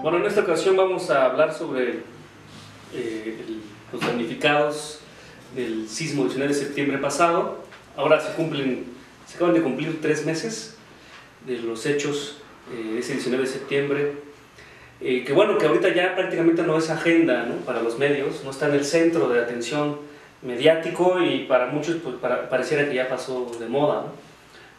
Bueno, en esta ocasión vamos a hablar sobre los damnificados del sismo del 19 de septiembre pasado. Ahora se acaban de cumplir 3 meses de los hechos de ese 19 de septiembre. Que bueno, que ahorita ya prácticamente no es agenda, ¿no?, para los medios, no está en el centro de atención mediático y para muchos pues, pareciera que ya pasó de moda, ¿no?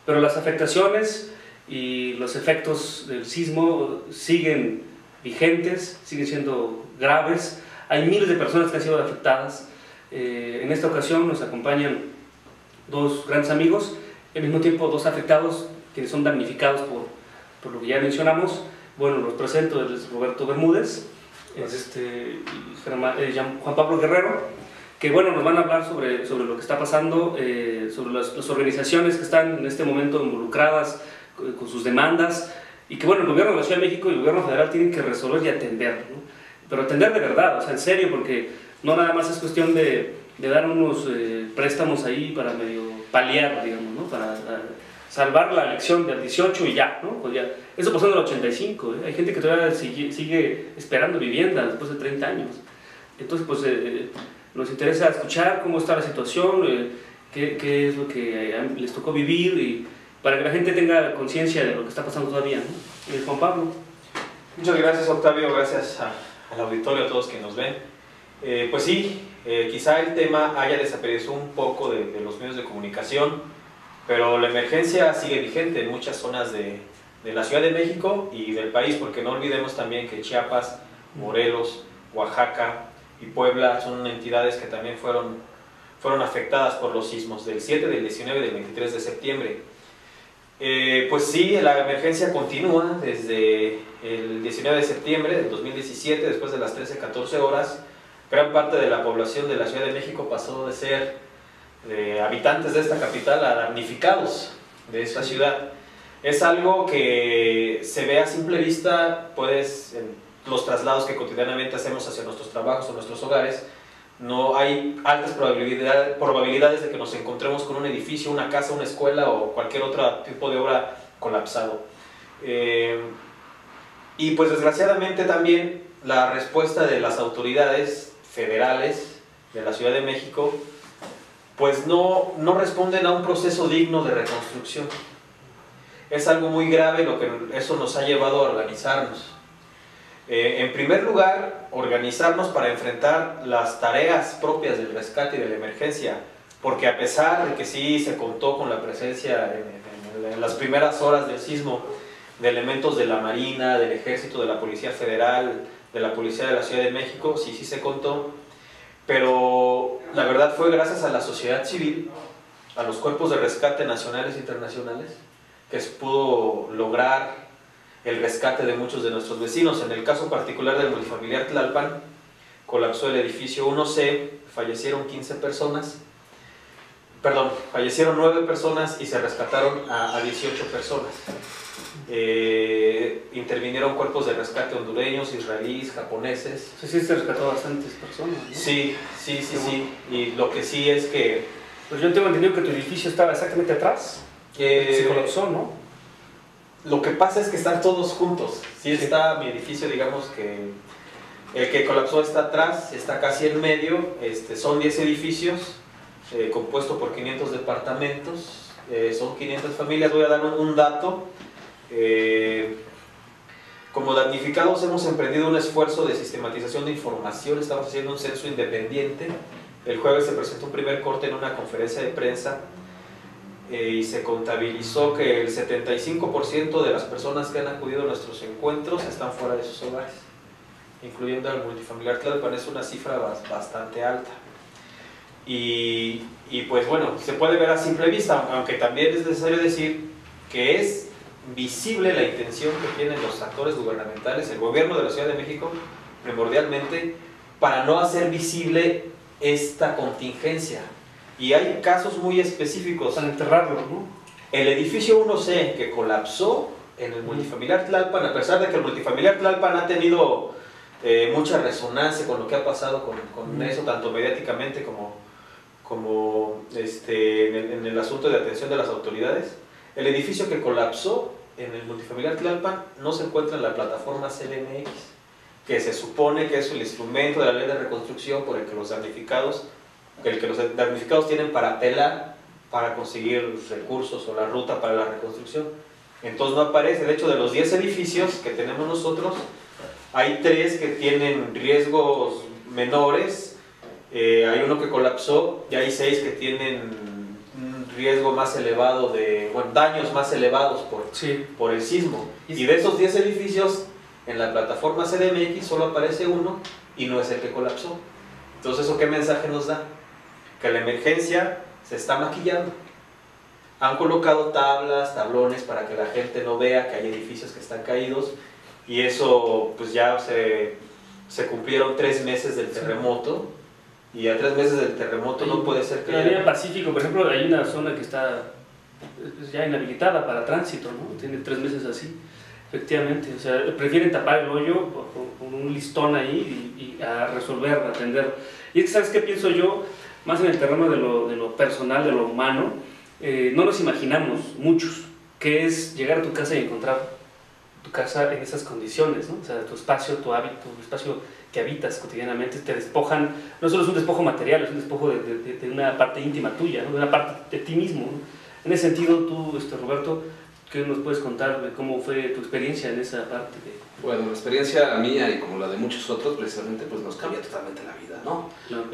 Pero las afectaciones y los efectos del sismo siguen vigentes, siguen siendo graves. Hay miles de personas que han sido afectadas. En esta ocasión nos acompañan dos grandes amigos, al mismo tiempo dos afectados quienes son damnificados por lo que ya mencionamos. Bueno, los presento, es Roberto Bermúdez, Juan Pablo Guerrero, que bueno, nos van a hablar sobre lo que está pasando, sobre las organizaciones que están en este momento involucradas con sus demandas, y que bueno, el gobierno de la Ciudad de México y el gobierno federal tienen que resolver y atender, ¿no? Pero atender de verdad, o sea, en serio, porque no nada más es cuestión de dar unos préstamos ahí para medio paliar, digamos, ¿no?, para salvar la elección del 18 y ya, ¿no? Pues ya, eso pasó en el 85, ¿eh? Hay gente que todavía sigue esperando vivienda después de 30 años. Entonces, pues, nos interesa escuchar cómo está la situación, qué es lo que les tocó vivir, y para que la gente tenga conciencia de lo que está pasando todavía, ¿no? Juan Pablo. Muchas gracias, Octavio, gracias al auditorio, a todos que nos ven. Pues sí, quizá el tema haya desaparecido un poco de los medios de comunicación, pero la emergencia sigue vigente en muchas zonas de la Ciudad de México y del país, porque no olvidemos también que Chiapas, Morelos, Oaxaca y Puebla son entidades que también fueron afectadas por los sismos del 7, del 19 y del 23 de septiembre. Pues sí, la emergencia continúa desde el 19 de septiembre del 2017, después de las 13-14 horas. Gran parte de la población de la Ciudad de México pasó de ser habitantes de esta capital a damnificados de esta ciudad. Es algo que se ve a simple vista, pues, en los traslados que cotidianamente hacemos hacia nuestros trabajos o nuestros hogares. No hay altas probabilidades de que nos encontremos con un edificio, una casa, una escuela o cualquier otro tipo de obra colapsado. Y pues desgraciadamente también la respuesta de las autoridades federales de la Ciudad de México pues no responden a un proceso digno de reconstrucción. Es algo muy grave lo que eso nos ha llevado a organizarnos. En primer lugar, organizarnos para enfrentar las tareas propias del rescate y de la emergencia, porque a pesar de que sí se contó con la presencia en las primeras horas del sismo de elementos de la Marina, del Ejército, de la Policía Federal, de la Policía de la Ciudad de México, sí se contó, pero la verdad fue gracias a la sociedad civil, a los cuerpos de rescate nacionales e internacionales, que se pudo lograr el rescate de muchos de nuestros vecinos. En el caso particular del multifamiliar Tlalpan, colapsó el edificio 1C, fallecieron 15 personas, fallecieron 9 personas y se rescataron a 18 personas. Intervinieron cuerpos de rescate hondureños, israelíes, japoneses. Sí, se rescató a bastantes personas, ¿no? Sí. Y lo que sí es que... Pues yo tengo entendido que tu edificio estaba exactamente atrás. Se colapsó, ¿no? Lo que pasa es que están todos juntos. Sí está mi edificio, digamos que el que colapsó está atrás, está casi en medio. Son 10 edificios compuestos por 500 departamentos, son 500 familias. Voy a dar un dato. Como damnificados hemos emprendido un esfuerzo de sistematización de información, estamos haciendo un censo independiente. El jueves se presentó un primer corte en una conferencia de prensa y se contabilizó que el 75% de las personas que han acudido a nuestros encuentros están fuera de sus hogares, incluyendo al multifamiliar Tlalpan. Es una cifra bastante alta. Y pues bueno, se puede ver a simple vista, aunque también es necesario decir que es visible la intención que tienen los actores gubernamentales, el gobierno de la Ciudad de México, primordialmente, para no hacer visible esta contingencia. Y hay casos muy específicos. Para enterrarlo, ¿no? El edificio 1C que colapsó en el multifamiliar Tlalpan, a pesar de que el multifamiliar Tlalpan ha tenido mucha resonancia con lo que ha pasado con eso, tanto mediáticamente como en el asunto de atención de las autoridades, el edificio que colapsó en el multifamiliar Tlalpan no se encuentra en la plataforma CDMX, que se supone que es el instrumento de la ley de reconstrucción por el que los damnificados tienen para apelar para conseguir recursos o la ruta para la reconstrucción. Entonces no aparece. De hecho, de los 10 edificios que tenemos nosotros, hay 3 que tienen riesgos menores, hay uno que colapsó y hay 6 que tienen un riesgo más elevado daños más elevados por el sismo. Y de esos 10 edificios, en la plataforma CDMX solo aparece uno y no es el que colapsó. Entonces, ¿eso qué mensaje nos da? Que la emergencia se está maquillando. Han colocado tablas, tablones para que la gente no vea que hay edificios que están caídos, y eso pues ya se cumplieron 3 meses del terremoto, y a 3 meses del terremoto no puede ser que... En la línea Pacífico, por ejemplo, hay una zona que está ya inhabilitada para tránsito, ¿no? Tiene 3 meses así, efectivamente. O sea, prefieren tapar el hoyo con un listón ahí y a resolver, a atender. Y es que, ¿sabes qué pienso yo? Más en el terreno de lo personal, de lo humano, no nos imaginamos, muchos, que es llegar a tu casa y encontrar tu casa en esas condiciones, ¿no? O sea, tu espacio, tu hábito, tu espacio que habitas cotidianamente, te despojan, no solo es un despojo material, es un despojo de una parte íntima tuya, ¿no? De una parte de ti mismo, ¿no? En ese sentido, tú, Roberto, ¿qué nos puedes contar de cómo fue tu experiencia en esa parte? Bueno, la experiencia mía y como la de muchos otros, precisamente, pues nos cambia totalmente la vida, ¿no? Claro.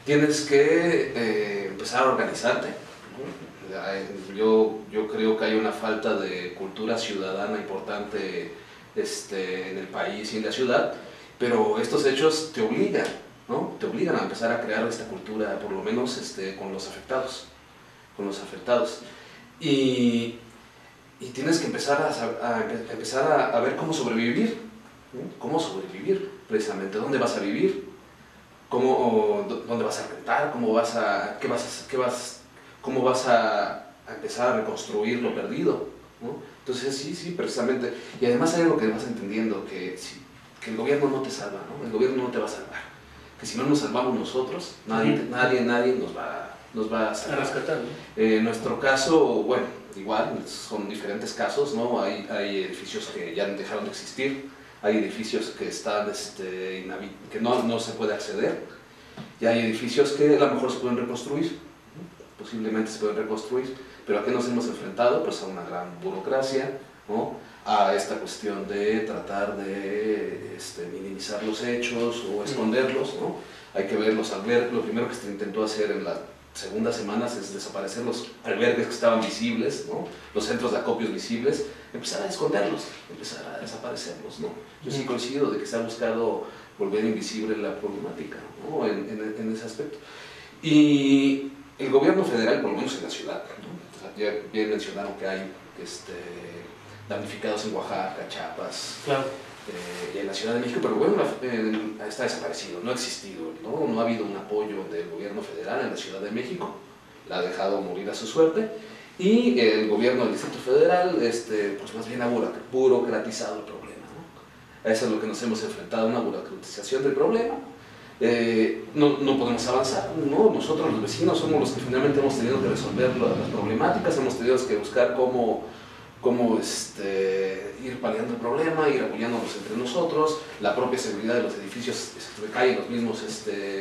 Tienes que empezar a organizarte, ¿no? Yo creo que hay una falta de cultura ciudadana importante en el país y en la ciudad, pero estos hechos te obligan, ¿no? Te obligan a empezar a crear esta cultura, por lo menos con los afectados. Y tienes que empezar a ver cómo sobrevivir, ¿no? Cómo sobrevivir, precisamente, dónde vas a vivir, dónde vas a rentar, cómo vas a empezar a reconstruir lo perdido, ¿no? Entonces sí, precisamente, y además hay algo que vas entendiendo, que el gobierno no te salva, ¿no? El gobierno no te va a salvar, que si no nos salvamos nosotros, nadie nos va a salvar. A rescatar, ¿no? En nuestro caso, bueno, igual, son diferentes casos, ¿no? Hay edificios que ya dejaron de existir, hay edificios que están, que no se puede acceder, y hay edificios que a lo mejor se pueden reconstruir, ¿no? Posiblemente se pueden reconstruir, pero ¿a qué nos hemos enfrentado? Pues a una gran burocracia, ¿no? A esta cuestión de tratar de minimizar los hechos o esconderlos, ¿no? Hay que verlos, lo primero que se intentó hacer en las segundas semanas es desaparecer los albergues que estaban visibles, ¿no? Los centros de acopios visibles, empezar a esconderlos, empezar a desaparecerlos, ¿no? Yo sí coincido de que se ha buscado volver invisible la problemática, ¿no? en ese aspecto. Y el gobierno federal, por lo menos en la ciudad, ¿no? O sea, ya bien mencionaron que hay damnificados en Oaxaca, Chiapas, Claro. Y en la Ciudad de México, pero bueno, está desaparecido, no ha existido, no ha habido un apoyo del gobierno federal en la Ciudad de México, la ha dejado morir a su suerte, y el gobierno del Distrito Federal, pues más bien ha burocratizado el problema, ¿no? A eso es lo que nos hemos enfrentado, una burocratización del problema. No podemos avanzar, ¿no? Nosotros los vecinos somos los que finalmente hemos tenido que resolver las problemáticas, hemos tenido que buscar cómo ir paliando el problema, ir apoyándonos entre nosotros, la propia seguridad de los edificios recae en los mismos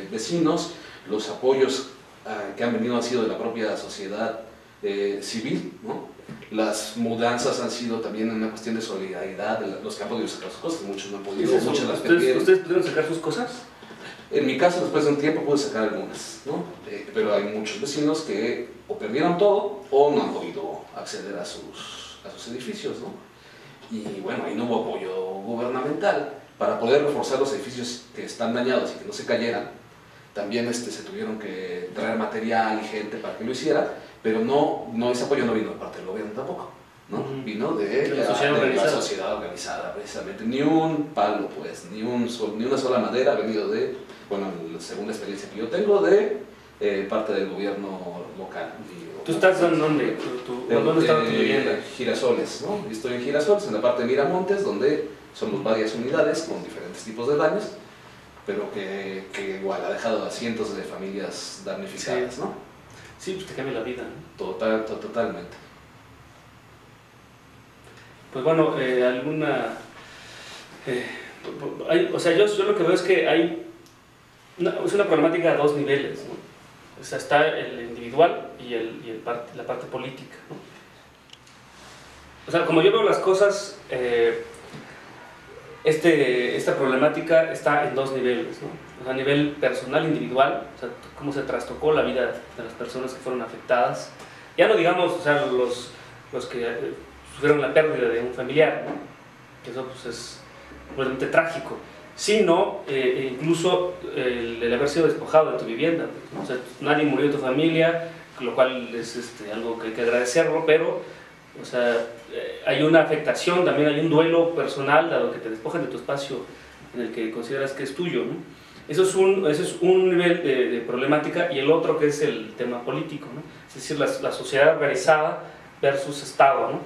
vecinos, los apoyos que han venido han sido de la propia sociedad civil, ¿no? Las mudanzas han sido también una cuestión de solidaridad, de los que han podido sacar sus cosas, muchos no han podido, muchas las perdieron. ¿Ustedes pudieron sacar sus cosas? En mi caso, después de un tiempo pude sacar algunas, ¿no? Pero hay muchos vecinos que o perdieron todo o no han podido acceder a sus edificios, ¿no? Y bueno, ahí no hubo apoyo gubernamental para poder reforzar los edificios que están dañados y que no se cayeran. También se tuvieron que traer material y gente para que lo hiciera, pero ese apoyo no vino de parte del gobierno tampoco, ¿no? Vino de la sociedad organizada, precisamente. Ni un palo, pues, ni una sola madera ha venido según la experiencia que yo tengo, de parte del gobierno local. ¿Tú estás en dónde? ¿Dónde estás viviendo? Girasoles, ¿no? Estoy en Girasoles, en la parte de Miramontes, donde somos varias unidades con diferentes tipos de daños, pero que igual ha dejado a cientos de familias damnificadas, Sí. ¿no? Sí, pues te cambia la vida, ¿no? Totalmente. pues bueno, alguna... o sea, yo lo que veo es que es una problemática a dos niveles, ¿no? O sea, está el individual y la parte política, ¿no? O sea, como yo veo las cosas, esta problemática está en dos niveles, ¿no? O sea, a nivel personal, individual, o sea, cómo se trastocó la vida de las personas que fueron afectadas. Ya no digamos, o sea, los que sufrieron la pérdida de un familiar, ¿no? Que eso pues, es realmente trágico, sino incluso el haber sido despojado de tu vivienda, ¿no? O sea, nadie murió de tu familia, lo cual es algo que hay que agradecerlo, pero o sea, hay una afectación, también hay un duelo personal, dado que te despojan de tu espacio en el que consideras que es tuyo, ¿no? Eso es un nivel de problemática, y el otro que es el tema político, ¿no? Es decir, la sociedad organizada versus Estado, ¿no?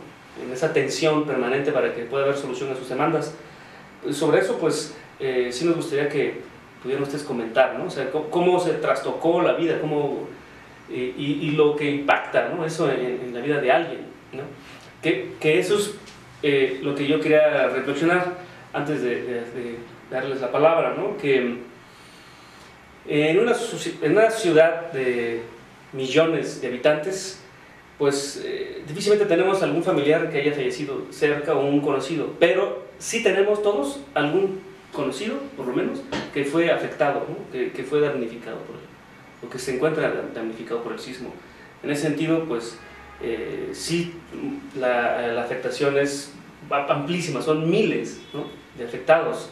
En esa tensión permanente para que pueda haber solución a sus demandas. Sobre eso, pues, sí nos gustaría que pudieran ustedes comentar, ¿no? O sea, cómo se trastocó la vida, y lo que impacta, ¿no? Eso en la vida de alguien, ¿no? Que eso es lo que yo quería reflexionar antes de darles la palabra, ¿no? Que en una ciudad de millones de habitantes, pues difícilmente tenemos algún familiar que haya fallecido cerca o un conocido, pero sí tenemos todos algún conocido, por lo menos, que fue afectado, ¿no? que fue damnificado o que se encuentra damnificado por el sismo. En ese sentido, pues sí, la afectación es amplísima, son miles, ¿no? de afectados,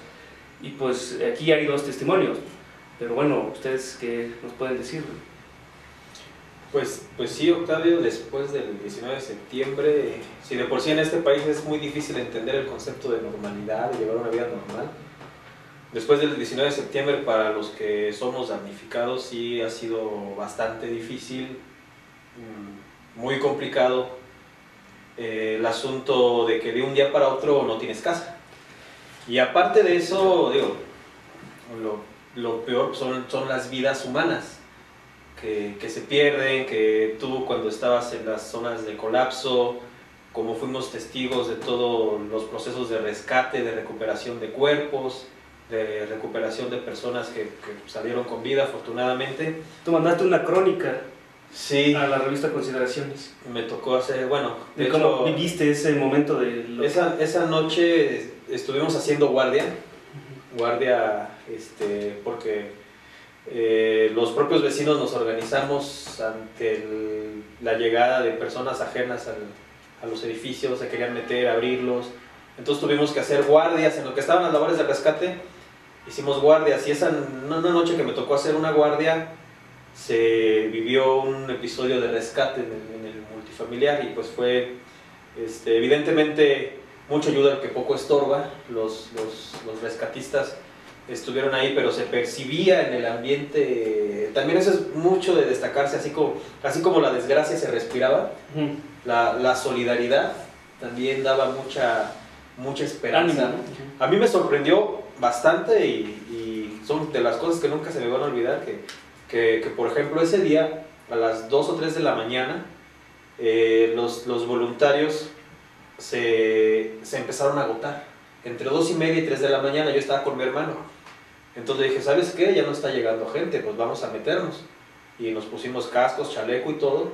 y pues aquí hay dos testimonios, pero bueno, ¿ustedes qué nos pueden decir? Pues sí, Octavio, después del 19 de septiembre, si de por sí en este país es muy difícil entender el concepto de normalidad, de llevar una vida normal, después del 19 de septiembre para los que somos damnificados sí ha sido bastante difícil, muy complicado el asunto de que de un día para otro no tienes casa. Y aparte de eso, digo, lo peor son las vidas humanas que se pierden, que tú cuando estabas en las zonas de colapso, como fuimos testigos de todos los procesos de rescate, de recuperación de cuerpos, de recuperación de personas que salieron con vida afortunadamente. Tú mandaste una crónica, sí, a la revista Consideraciones. Me tocó hacer, bueno, de cómo viviste ese momento de... Esa noche estuvimos haciendo guardia, porque los propios vecinos nos organizamos ante la llegada de personas ajenas a los edificios, se querían meter, abrirlos, entonces tuvimos que hacer guardias, en lo que estaban las labores de rescate, hicimos guardias, y una noche que me tocó hacer una guardia, se vivió un episodio de rescate en el multifamiliar, y pues fue evidentemente mucha ayuda al que poco estorba. Los rescatistas estuvieron ahí, pero se percibía en el ambiente, también eso es mucho de destacarse, así como la desgracia se respiraba, la solidaridad también daba mucha esperanza. Ánimo. A mí me sorprendió bastante, y son de las cosas que nunca se me van a olvidar, que por ejemplo ese día a las 2 o 3 de la mañana los voluntarios se empezaron a agotar. Entre 2 y media y 3 de la mañana yo estaba con mi hermano, entonces le dije, ¿sabes qué? Ya no está llegando gente, pues vamos a meternos, y nos pusimos cascos, chaleco y todo,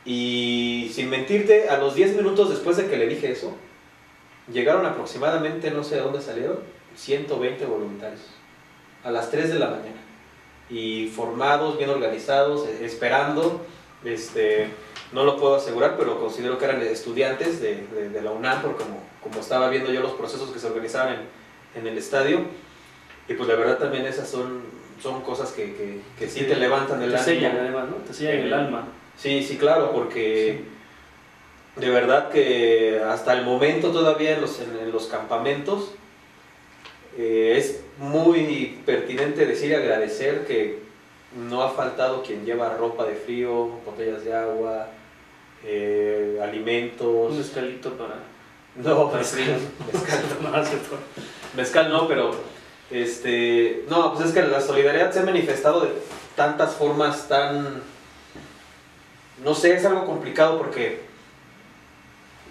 y sin mentirte, a los 10 minutos después de que le dije eso, llegaron aproximadamente, no sé de dónde salieron, 120 voluntarios a las 3 de la mañana, y formados, bien organizados, esperando, no lo puedo asegurar, pero considero que eran estudiantes de la UNAM, porque como estaba viendo yo los procesos que se organizaban en el estadio, y pues la verdad también esas son cosas que sí te levantan el ánimo. Te sellan además, ¿no? Te sellan el alma. Sí, claro, porque de verdad que hasta el momento todavía en los campamentos es muy pertinente decir y agradecer que no ha faltado quien lleva ropa de frío, botellas de agua, alimentos. Un mezcalito para... No, mezcal. Mezcal no, pero no, pues es que la solidaridad se ha manifestado de tantas formas, no sé, es algo complicado porque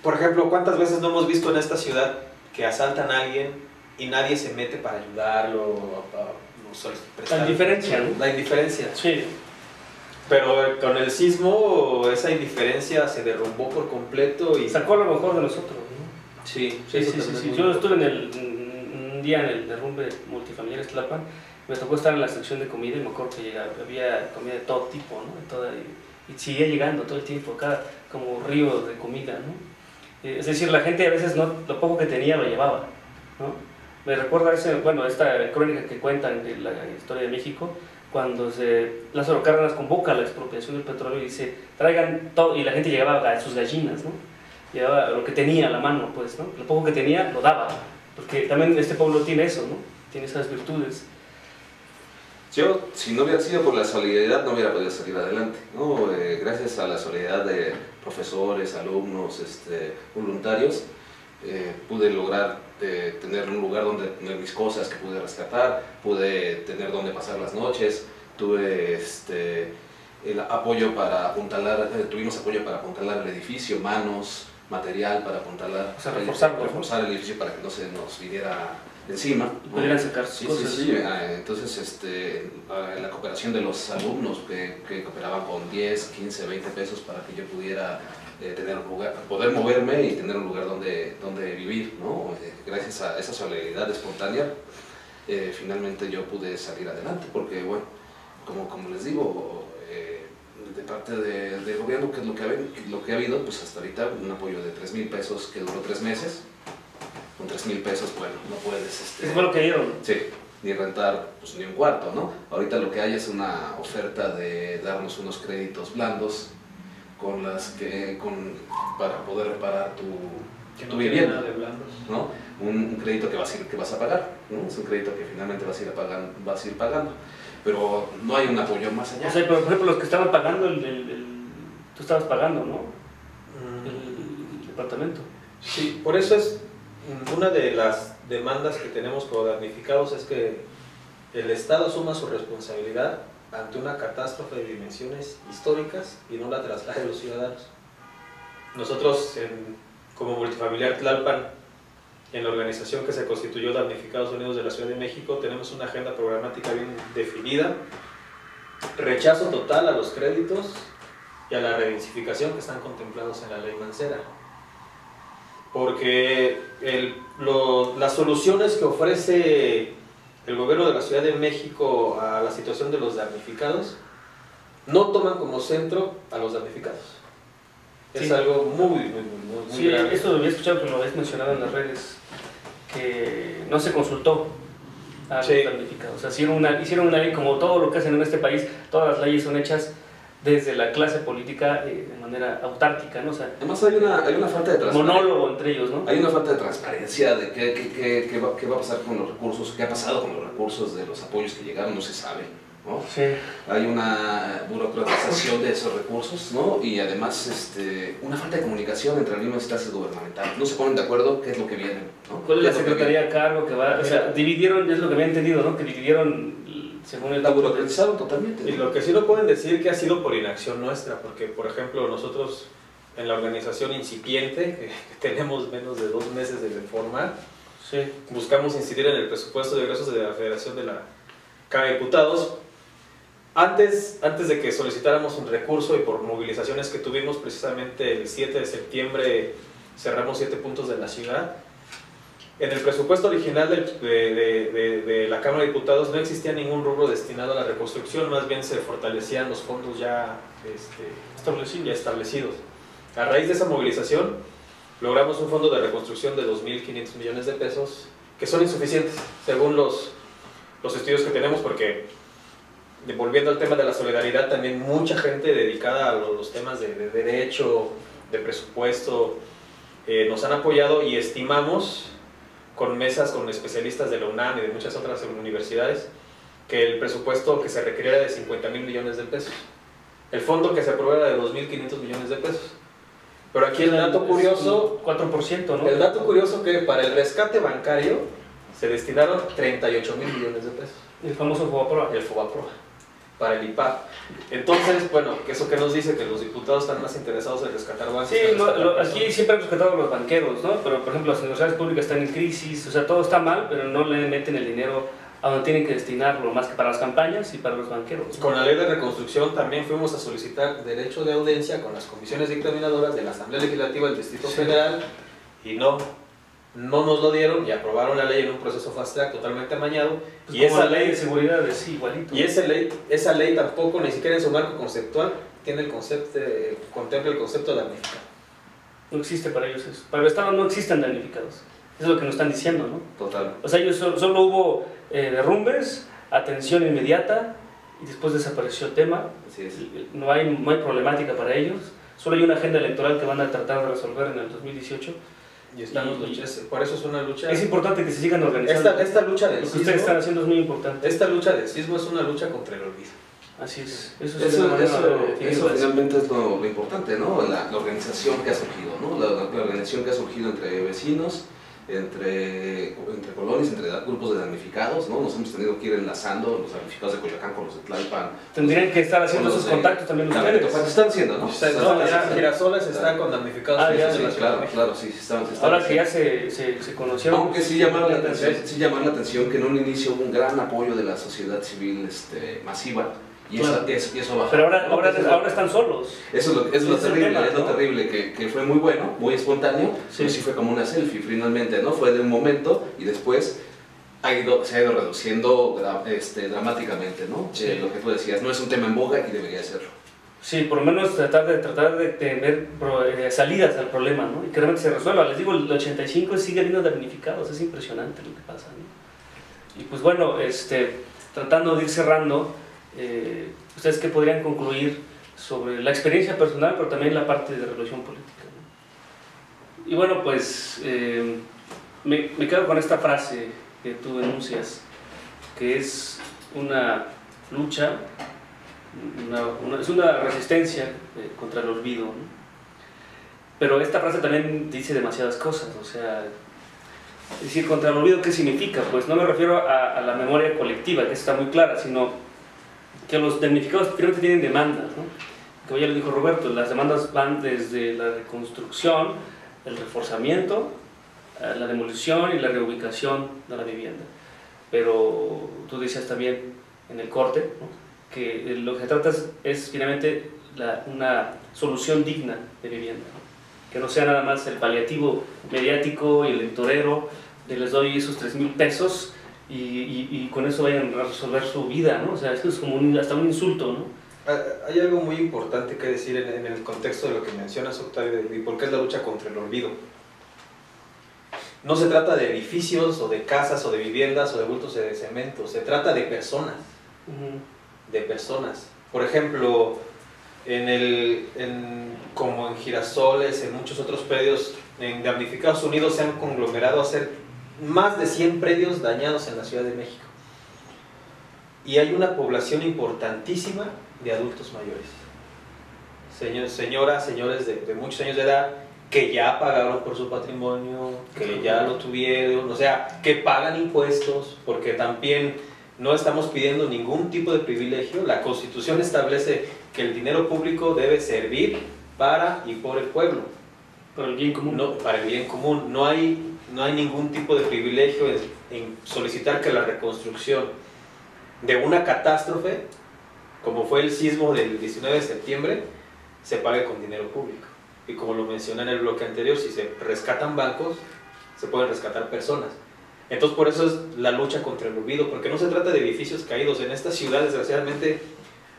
por ejemplo, ¿cuántas veces no hemos visto en esta ciudad que asaltan a alguien y nadie se mete para ayudarlo? La indiferencia, ¿no? La indiferencia. Sí. Pero con el sismo esa indiferencia se derrumbó por completo y sacó lo mejor de nosotros, ¿no? Sí, sí. Yo estuve un día en el derrumbe multifamiliar Tlalpan, me tocó estar en la sección de comida y me acuerdo que había comida de todo tipo, ¿no? Y seguía llegando todo el tiempo, acá como río de comida, ¿no? Es decir, la gente a veces lo poco que tenía lo llevaba, ¿no? Me recuerda esta crónica que cuentan de la historia de México, cuando Lázaro Cárdenas convoca la expropiación del petróleo y dice, traigan todo, y la gente llevaba a sus gallinas, ¿no? Llevaba lo que tenía a la mano, pues, ¿no? Lo poco que tenía lo daba, porque también este pueblo tiene eso, ¿no? Tiene esas virtudes. Yo, si no hubiera sido por la solidaridad, no hubiera podido salir adelante, ¿no? Gracias a la solidaridad de profesores, alumnos, voluntarios, pude lograr tener un lugar donde tener mis cosas que pude rescatar, pude tener donde pasar las noches, tuve el apoyo para apuntalar, tuvimos apoyo para apuntalar el edificio, manos, material para apuntalar, o sea, reforzar el edificio para que no se nos viniera encima. Y pudieran sacar sus cosas. Sí. Entonces, la cooperación de los alumnos que cooperaban con 10, 15, 20 pesos para que yo pudiera tener un lugar, poder moverme y tener un lugar donde vivir, ¿no? Gracias a esa solidaridad espontánea, finalmente yo pude salir adelante, porque, bueno, como les digo, de parte del gobierno, que es lo que ha habido, pues hasta ahorita un apoyo de 3,000 pesos que duró 3 meses. Con 3,000 pesos, bueno, no puedes... ¿Es lo que dieron? Sí, ni rentar pues, ni un cuarto, ¿no? Ahorita lo que hay es una oferta de darnos unos créditos blandos para poder reparar tu vivienda, nada de blandos, ¿no? Un crédito que vas a pagar, ¿no? Es un crédito que finalmente vas a ir pagando, pero no hay un apoyo más allá. O sea, por ejemplo, los que estaban pagando tú estabas pagando, ¿no? El departamento. Sí, por eso es una de las demandas que tenemos como damnificados, es que el Estado asuma su responsabilidad ante una catástrofe de dimensiones históricas y no la traslade a los ciudadanos. Nosotros, como Multifamiliar Tlalpan, en la organización que se constituyó Damnificados Unidos de la Ciudad de México, tenemos una agenda programática bien definida, rechazo total a los créditos y a la redensificación que están contemplados en la Ley Mancera. Porque las soluciones que ofrece el gobierno de la Ciudad de México a la situación de los damnificados no toman como centro a los damnificados. Sí. Es algo muy sí, grave. Esto lo había escuchado, que lo habéis mencionado en las redes, que no se consultó a los damnificados. O sea, hicieron una ley, como todo lo que hacen en este país, todas las leyes son hechas desde la clase política de manera autárquica, ¿no? O sea, además hay una falta de transparencia. Monólogo entre ellos, ¿no? Hay una falta de transparencia de qué va a pasar con los recursos, qué ha pasado con los recursos de los apoyos que llegaron, no se sabe, ¿no? Sí. Hay una burocratización de esos recursos, ¿no? Y además una falta de comunicación entre las mismas instancias gubernamentales. No se ponen de acuerdo qué es lo que viene, ¿no? ¿Cuál es la secretaría a cargo que va? O sea, dividieron, es lo que había entendido, ¿no? Que dividieron según el... La burocratizaron totalmente. Y lo que sí no pueden decir que ha sido por inacción nuestra, porque por ejemplo nosotros en la organización incipiente, que tenemos menos de 2 meses de formar, sí, buscamos incidir en el presupuesto de egresos de la Federación de la Cámara de Diputados. Antes de que solicitáramos un recurso y por movilizaciones que tuvimos, precisamente el 7 de septiembre cerramos 7 puntos de la ciudad. En el presupuesto original de la Cámara de Diputados no existía ningún rubro destinado a la reconstrucción, más bien se fortalecían los fondos ya establecidos. A raíz de esa movilización logramos un fondo de reconstrucción de 2.500 millones de pesos, que son insuficientes según los estudios que tenemos, porque volviendo al tema de la solidaridad, también mucha gente dedicada a los temas de derecho, de presupuesto, nos han apoyado, y estimamos con mesas con especialistas de la UNAM y de muchas otras universidades que el presupuesto que se requeriera de 50,000 millones de pesos. El fondo que se aprobó era de 2.500 millones de pesos. Pero aquí el dato curioso, 4%, ¿no? El dato curioso que para el rescate bancario se destinaron 38,000 millones de pesos. El famoso Fobaproa. El Fobaproa. para el IPAP. Entonces, bueno, eso que nos dice que los diputados están más interesados en rescatar bancos. Sí, aquí siempre han rescatado a los banqueros, ¿no? Pero por ejemplo las universidades públicas están en crisis, o sea, todo está mal, pero no le meten el dinero a donde tienen que destinarlo, más que para las campañas y para los banqueros, ¿no? Con la ley de reconstrucción también fuimos a solicitar derecho de audiencia con las comisiones dictaminadoras de la Asamblea Legislativa del Distrito Federal y no nos lo dieron y aprobaron la ley en un proceso fast track totalmente amañado. Pues y esa ley de seguridad es igualito. Y esa ley tampoco, ni siquiera en su marco conceptual, tiene contempla el concepto de damnificado. No existe para ellos eso. Para el Estado no existen damnificados. Eso es lo que nos están diciendo, ¿no? Total. O sea, ellos solo hubo derrumbes, atención inmediata y después desapareció el tema. Así es. No hay problemática para ellos. Solo hay una agenda electoral que van a tratar de resolver en el 2018. Y estamos por eso es una lucha. Es importante que se sigan organizando. Esta lucha del Lo que sismo, ustedes están haciendo es muy importante. Esta lucha del sismo es una lucha contra el olvido. Así es. Eso Eso finalmente es lo importante, ¿no? La organización que ha surgido, ¿no? La organización que ha surgido entre vecinos, entre colonias, entre grupos de damnificados, ¿no? Nos hemos tenido que ir enlazando los damnificados de Coyoacán con los de Tlalpan. Tendrían que estar haciendo esos contactos también ustedes. Están haciendo, ¿no? Girasoles están con damnificados. Claro, sí, están ahora que ya se conocieron. Aunque sí llamar la atención que en un inicio hubo un gran apoyo de la sociedad civil masiva. Y claro. eso bajó. Pero ahora están solos. Eso es lo terrible, tema, es lo ¿no? terrible, que fue muy bueno, muy espontáneo, sí. Pero sí fue como una selfie finalmente, ¿no? Fue de un momento y después se ha ido reduciendo dramáticamente, ¿no? Sí. Lo que tú decías, no es un tema en boga y debería serlo. Sí, por lo menos tratar de tener salidas al problema, ¿no? Y que realmente se resuelva. Les digo, el 85 sigue habiendo damnificados, es impresionante lo que pasa, ¿no? Y pues bueno, tratando de ir cerrando, ¿ustedes qué podrían concluir sobre la experiencia personal, pero también la parte de relación política, ¿no? Y bueno, pues me quedo con esta frase que tú denuncias, que es una lucha, es una resistencia contra el olvido, ¿no? Pero esta frase también dice demasiadas cosas, o sea, es decir, contra el olvido, ¿qué significa? Pues no me refiero a la memoria colectiva, que está muy clara, sino que los damnificados finalmente tienen demandas, ¿no? Como ya lo dijo Roberto, las demandas van desde la reconstrucción, el reforzamiento, la demolición y la reubicación de la vivienda. Pero tú decías también en el corte, ¿no?, que lo que se trata es finalmente una solución digna de vivienda, ¿no? Que no sea nada más el paliativo mediático y el electorero de les doy esos 3,000 pesos y con eso vayan a resolver su vida, ¿no? O sea, eso es como hasta un insulto, ¿no? Hay algo muy importante que decir en el contexto de lo que mencionas, Octavio, y por qué es la lucha contra el olvido. No se trata de edificios o de casas o de viviendas o de bultos de cemento, se trata de personas. De personas. Por ejemplo, como en Girasoles, en muchos otros predios, en Damnificados Unidos se han conglomerado a hacer más de 100 predios dañados en la Ciudad de México. Y hay una población importantísima de adultos mayores. Señoras, señores de muchos años de edad, que ya pagaron por su patrimonio, que ya lo tuvieron, o sea, que pagan impuestos, porque también no estamos pidiendo ningún tipo de privilegio. La Constitución establece que el dinero público debe servir para y por el pueblo. Para el bien común. No, para el bien común. No hay ningún tipo de privilegio en solicitar que la reconstrucción de una catástrofe, como fue el sismo del 19 de septiembre, se pague con dinero público. Y como lo mencioné en el bloque anterior, si se rescatan bancos, se pueden rescatar personas. Entonces por eso es la lucha contra el olvido, porque no se trata de edificios caídos. En esta ciudad, desgraciadamente,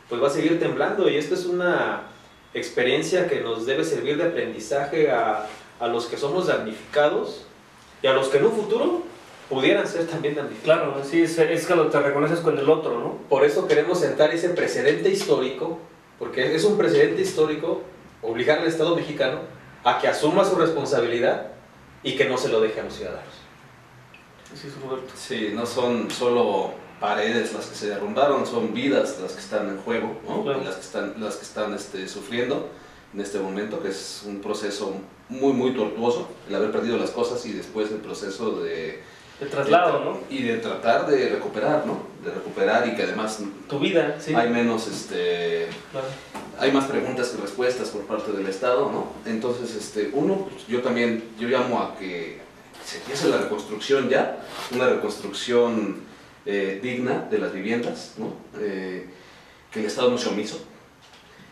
pues va a seguir temblando, y esto es una experiencia que nos debe servir de aprendizaje a los que somos damnificados y a los que en un futuro pudieran ser también damnificados. Claro, sí, es cuando te reconoces con el otro, ¿no? Por eso queremos sentar ese precedente histórico, porque es un precedente histórico, obligar al Estado mexicano a que asuma su responsabilidad y que no se lo deje a los ciudadanos. Sí, Roberto. Sí, no son solo paredes las que se derrumbaron, son vidas las que están en juego, ¿no? Claro. las que están sufriendo en este momento, que es un proceso muy, muy tortuoso, el haber perdido las cosas y después el proceso de De traslado, ¿no? Y de tratar de recuperar, ¿no? De recuperar y que además Tu vida, sí. hay menos, Claro. hay más preguntas que respuestas por parte del Estado, ¿no? Entonces, pues, yo llamo a que se empiece la reconstrucción ya, una reconstrucción digna de las viviendas, ¿no? Que el Estado no sea omiso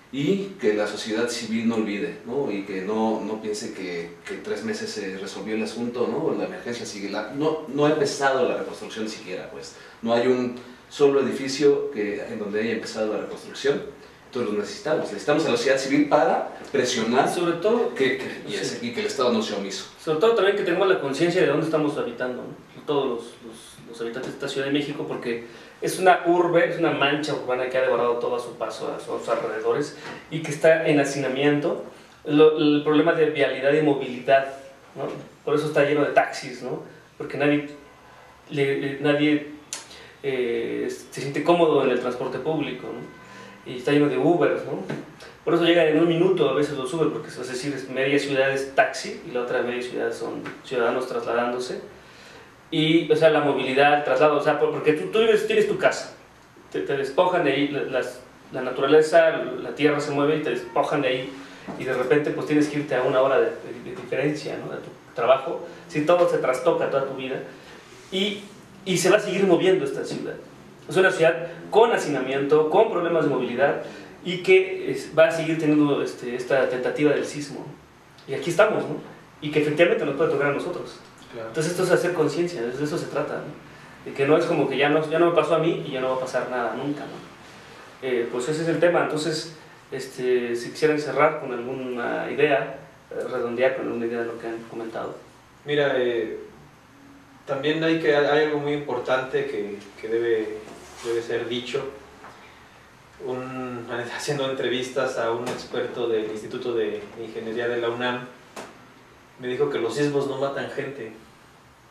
y que la sociedad civil no olvide, ¿no? Y que no piense que en 3 meses se resolvió el asunto, ¿no? La emergencia sigue, no ha empezado la reconstrucción ni siquiera, pues. No hay un solo edificio en donde haya empezado la reconstrucción. Entonces lo necesitamos a la sociedad civil para presionar Sobre todo, y que el Estado no sea omiso. sobre todo también que tengamos la conciencia de dónde estamos habitando, ¿no? Todos los habitantes de esta Ciudad de México, porque es una urbe, es una mancha urbana que ha devorado todo a su paso, a sus alrededores, y que está en hacinamiento. El problema de vialidad y movilidad, ¿no? Por eso está lleno de taxis, ¿no? Porque nadie se siente cómodo en el transporte público, ¿no? Y está lleno de Ubers, ¿no? Por eso llegan en 1 minuto a veces los Uber, porque es decir, media ciudad es taxi y la otra media ciudad son ciudadanos trasladándose. Y, o sea, la movilidad, el traslado, o sea, porque tú tienes tu casa, te despojan de ahí, la naturaleza, la tierra se mueve y te despojan de ahí, y de repente pues tienes que irte a 1 hora de diferencia, ¿no? De tu trabajo, si todo se trastoca toda tu vida, y se va a seguir moviendo esta ciudad. Es una ciudad con hacinamiento, con problemas de movilidad, y que va a seguir teniendo esta tentativa del sismo. Y aquí estamos, ¿no? Y que efectivamente nos puede tocar a nosotros. Claro. Entonces esto es hacer conciencia, de eso se trata, ¿no? De que no es como que ya no me pasó a mí y ya no va a pasar nada nunca, ¿no? Pues ese es el tema. Entonces, si quisieran cerrar con alguna idea, redondear con alguna idea de lo que han comentado. Mira, también hay algo muy importante que debe ser dicho. Haciendo entrevistas a un experto del Instituto de Ingeniería de la UNAM, me dijo que los sismos no matan gente,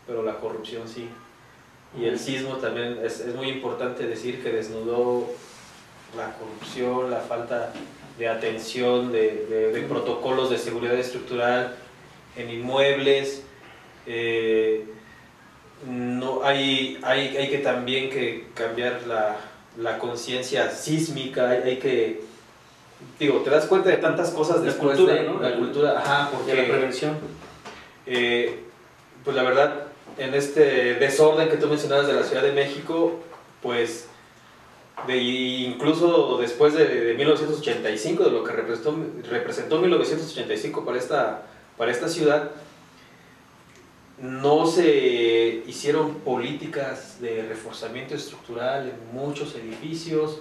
pero la corrupción sí. Y el sismo también es muy importante decir que desnudó la corrupción, la falta de atención, de protocolos de seguridad estructural en inmuebles. No, hay que también cambiar la conciencia sísmica, hay que, digo, te das cuenta de tantas cosas después cultura, de ¿no? la cultura, ajá, porque De la prevención. pues la verdad, en este desorden que tú mencionabas de la Ciudad de México, pues incluso después de 1985, de lo que representó 1985 para esta ciudad, no se hicieron políticas de reforzamiento estructural en muchos edificios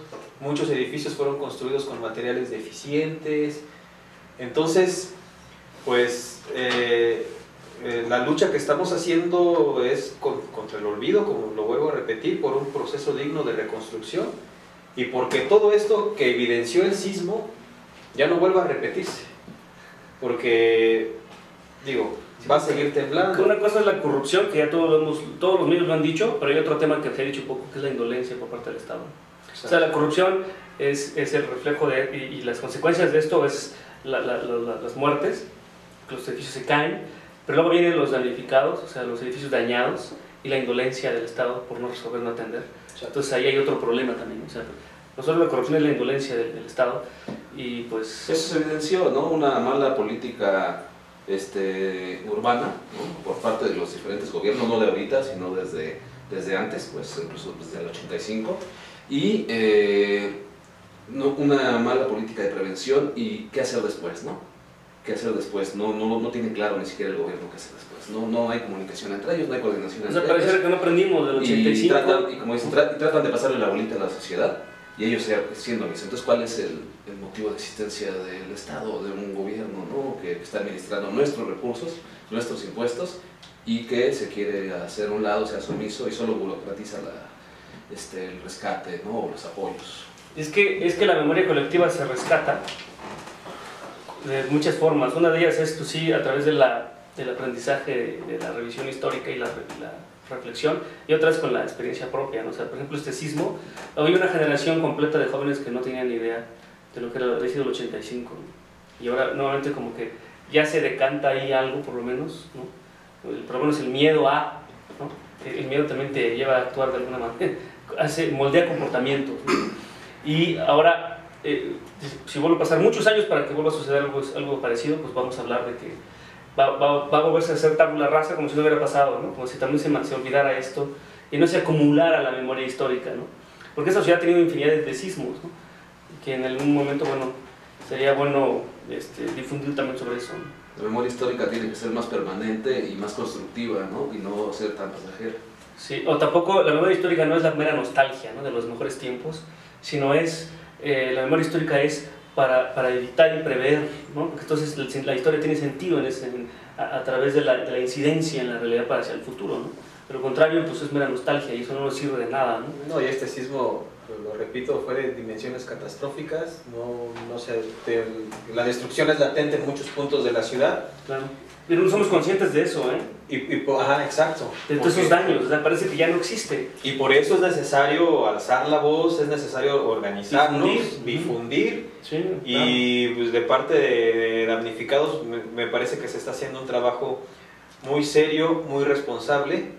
fueron construidos con materiales deficientes. Entonces, pues la lucha que estamos haciendo es contra el olvido, como lo vuelvo a repetir, por un proceso digno de reconstrucción y porque todo esto que evidenció el sismo ya no vuelva a repetirse, porque, digo, va a seguir temblando. Una cosa es la corrupción, que ya todos los medios lo han dicho, pero hay otro tema que se ha dicho poco, que es la indolencia por parte del Estado. Exacto. O sea, la corrupción es el reflejo y las consecuencias de esto es las muertes, que los edificios se caen, pero luego vienen los damnificados, o sea, los edificios dañados, y la indolencia del Estado por no resolver, no atender. Entonces ahí hay otro problema también. O sea, no solo la corrupción es la indolencia del Estado, y pues... Eso se evidenció, ¿no? Una mala política urbana, ¿no? Por parte de los diferentes gobiernos, no de ahorita, sino desde antes, pues incluso desde el 85, y una mala política de prevención. Y qué hacer después, ¿no? ¿Qué hacer después? No tiene claro ni siquiera el gobierno qué hacer después. No hay comunicación entre ellos, no hay coordinación entre ellos. O sea, pareciera que no aprendimos del 85. Y como dicen, tratan de pasarle la bolita a la sociedad, y ellos siendo mis. Entonces, ¿cuál es el motivo de existencia del Estado, de un gobierno, ¿no? que está administrando nuestros recursos, nuestros impuestos, y que se quiere hacer a un lado, sea sumiso y solo burocratiza el rescate, ¿no? O los apoyos? Es que la memoria colectiva se rescata de muchas formas. Una de ellas es, pues sí, a través del aprendizaje, de la revisión histórica y la reflexión, y otras con la experiencia propia, ¿no? O sea, por ejemplo, este sismo, había una generación completa de jóvenes que no tenían ni idea de lo que había sido el 85, ¿no? Y ahora nuevamente como que ya se decanta ahí algo, por lo menos, ¿no? Por lo menos el miedo a, ¿no? el miedo también te lleva a actuar de alguna manera, moldea comportamientos, ¿no? Y ahora, si vuelve a pasar muchos años para que vuelva a suceder algo parecido, pues vamos a hablar de que va a volverse a hacer tabula rasa como si no hubiera pasado, ¿no? Como si también se olvidara esto y no se acumulara la memoria histórica, ¿no? Porque esta sociedad ha tenido infinidad de sismos, ¿no? Que en algún momento, bueno, sería bueno difundir también sobre eso, ¿no? La memoria histórica tiene que ser más permanente y más constructiva, ¿no? Y no ser tan pasajera. Sí, o tampoco la memoria histórica no es la mera nostalgia, ¿no?, de los mejores tiempos, sino es, la memoria histórica es para evitar y prever, ¿no? Porque entonces la historia tiene sentido a través de la incidencia en la realidad para hacia el futuro, ¿no? De lo contrario, pues es mera nostalgia y eso no nos sirve de nada, ¿no? No, y este sismo, lo repito, fue de dimensiones catastróficas, no sé, la destrucción es latente en muchos puntos de la ciudad. Claro. Pero no somos conscientes de eso, ¿eh? Ajá, exacto. De todos esos daños, o sea, parece que ya no existe. Y por eso es necesario alzar la voz, es necesario organizarnos, difundir. Sí, claro. Y pues de parte de damnificados me parece que se está haciendo un trabajo muy serio, muy responsable,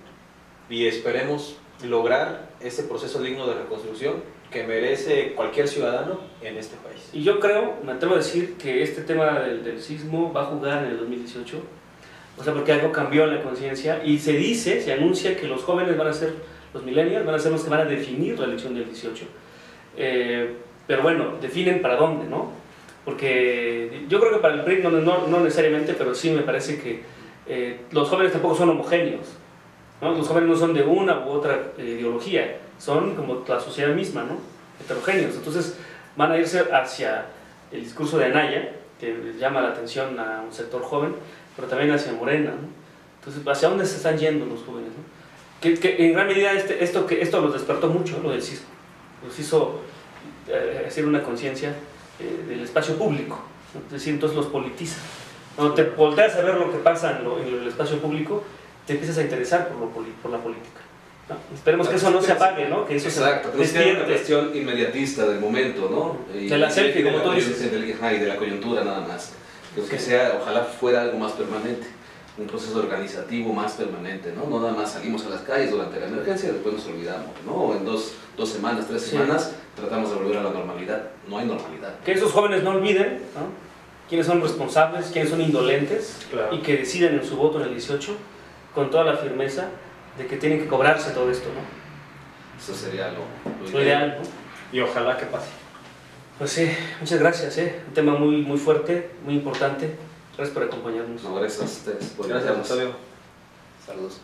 y esperemos lograr ese proceso digno de reconstrucción que merece cualquier ciudadano en este país. Y yo creo, me atrevo a decir que este tema del sismo va a jugar en el 2018, o sea, porque algo cambió en la conciencia y se anuncia que los jóvenes van a ser, los millennials van a ser los que van a definir la elección del 18. Pero bueno, definen para dónde, ¿no? Porque yo creo que para el PRI no necesariamente, pero sí me parece que los jóvenes tampoco son homogéneos, ¿no? Los jóvenes no son de una u otra ideología, son como la sociedad misma, ¿no? Heterogéneos. Entonces van a irse hacia el discurso de Anaya, que llama la atención a un sector joven, pero también hacia Morena, ¿no? Entonces, ¿hacia dónde se están yendo los jóvenes, ¿no? Que en gran medida esto los despertó mucho, lo del sismo. Los hizo hacer una conciencia del espacio público, ¿no? Es decir, entonces los politiza. Cuando te volteas a ver lo que pasa en el espacio público, te empiezas a interesar por la política, ¿no? Esperemos que eso no se apague, ¿no? Que eso exacto, que no sea una cuestión inmediatista del momento, ¿no? De la selfie, como tú dices. Y de la coyuntura nada más. Que sea, ojalá fuera algo más permanente, un proceso organizativo más permanente, ¿no? No nada más salimos a las calles durante la emergencia y después nos olvidamos, ¿no? O en dos semanas, 3 semanas, tratamos de volver a la normalidad. No hay normalidad. Que esos jóvenes no olviden, ¿no?, quiénes son responsables, quiénes son indolentes, claro, y que deciden en su voto en el 18 con toda la firmeza de que tienen que cobrarse todo esto, ¿no? Eso sería lo ideal, ¿no? Y ojalá que pase. Pues sí, muchas gracias, un tema muy, muy fuerte, muy importante. Gracias por acompañarnos. No, gracias a ustedes. Gracias, Antonio. Saludos.